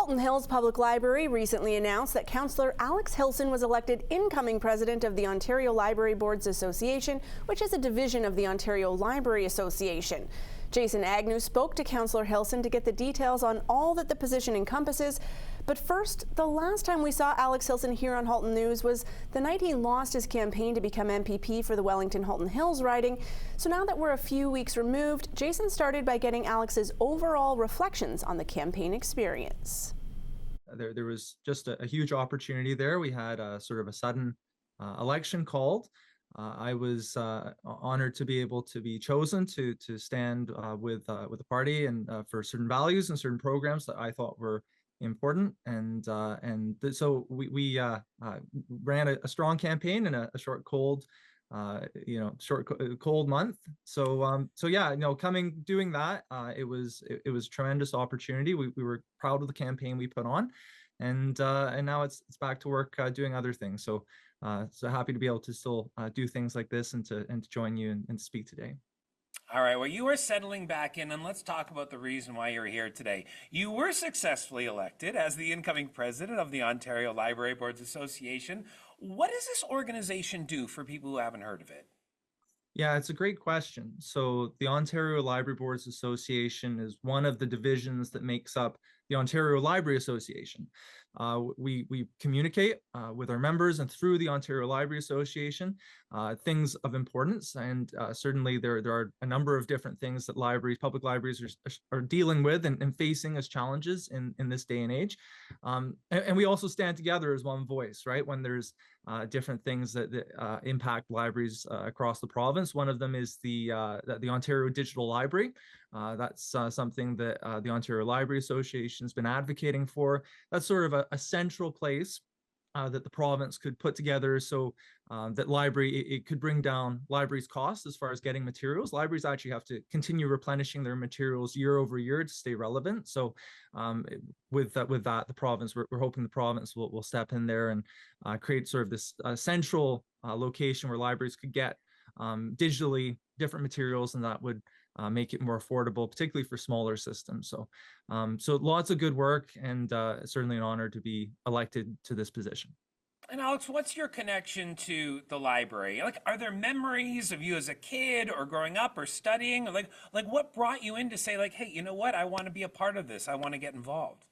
Halton Hills Public Library recently announced that Councillor Alex Hilson was elected incoming president of the Ontario Library Boards Association, which is a division of the Ontario Library Association. Jason Agnew spoke to Councillor Hilson to get the details on all that the position encompasses. But first, the last time we saw Alex Hilson here on Halton News was the night he lost his campaign to become MPP for the Wellington Halton Hills riding. So now that we're a few weeks removed, Jason started by getting Alex's overall reflections on the campaign experience. There was just a huge opportunity there. We had a sort of a sudden election called. I was honored to be able to be chosen to stand with the party and for certain values and certain programs that I thought were important, so we ran a strong campaign in a short cold month. So yeah, doing that, it was a tremendous opportunity. We were proud of the campaign we put on, and now it's back to work doing other things. So happy to be able to still do things like this and to join you and speak today. All right, well, you are settling back in, and let's talk about the reason why you're here today. You were successfully elected as the incoming president of the Ontario Library Boards Association. What does this organization do for people who haven't heard of it? Yeah, it's a great question. So the Ontario Library Boards Association is one of the divisions that makes up the Ontario Library Association. We communicate with our members and through the Ontario Library Association things of importance, and certainly there are a number of different things that public libraries are dealing with and facing as challenges in this day and age. And we also stand together as one voice, right? When there's different things that impact libraries across the province. One of them is the Ontario Digital Library. That's something that the Ontario Library Association has been advocating for. That's sort of a central place that the province could put together so that it could bring down libraries' costs as far as getting materials. Libraries actually have to continue replenishing their materials year over year to stay relevant. So with that, the province, we're hoping the province will step in there and create sort of this central location where libraries could get digitally different materials, and that would make it more affordable, particularly for smaller systems. So lots of good work, and certainly an honor to be elected to this position. And Alex, what's your connection to the library? Like, are there memories of you as a kid or growing up or studying? Like what brought you in to say, like, hey, you know what? I want to be a part of this. I want to get involved.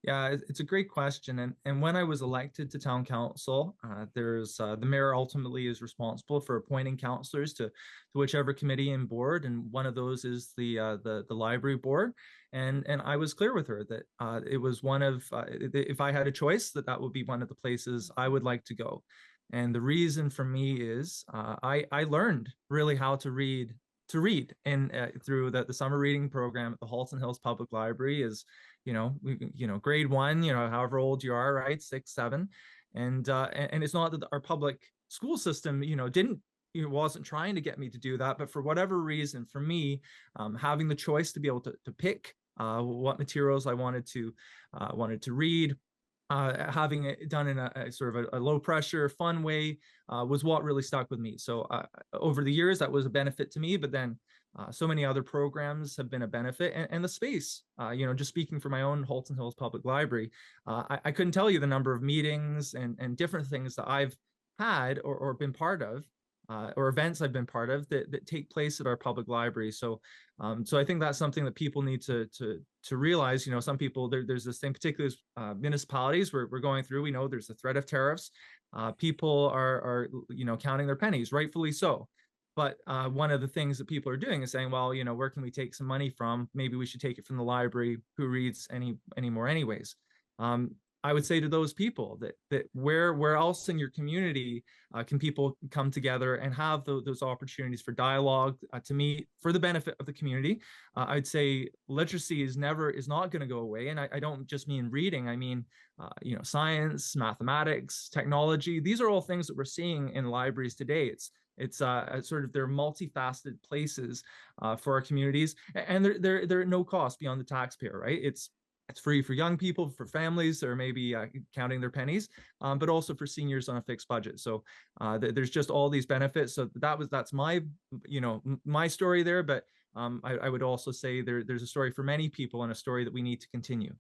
Yeah, it's a great question. And when I was elected to town council, there's the mayor ultimately is responsible for appointing councillors to whichever committee and board, and one of those is the library board. And I was clear with her that it was one of if I had a choice, that would be one of the places I would like to go. And the reason for me is I learned really how to read and through the summer reading program at the Halton Hills Public Library is grade 1, however old you are, right, 6, 7, and it's not that our public school system wasn't trying to get me to do that, but for whatever reason, for me, having the choice to be able to pick what materials I wanted to read, having it done in a sort of a low pressure, fun way was what really stuck with me. So over the years, that was a benefit to me, but then so many other programs have been a benefit, and the space, just speaking for my own Halton Hills Public Library, I couldn't tell you the number of meetings and different things that I've had or been part of, or events I've been part of that take place at our public library. So I think that's something that people need to realize. Some people, there's this thing, particularly municipalities we're going through, we know there's the threat of tariffs. People are counting their pennies, rightfully so. But one of the things that people are doing is saying, well, where can we take some money from? Maybe we should take it from the library. Who reads anymore anyways? I would say to those people that where else in your community can people come together and have those opportunities for dialogue, to meet for the benefit of the community? I'd say literacy is not going to go away, and I don't just mean reading. I mean science, mathematics, technology. These are all things that we're seeing in libraries today. It's sort of they're multifaceted places for our communities, and they're at no cost beyond the taxpayer, right? It's free for young people, for families that are maybe counting their pennies, but also for seniors on a fixed budget. So there's just all these benefits. So that's my my story there, but I would also say there's a story for many people, and a story that we need to continue.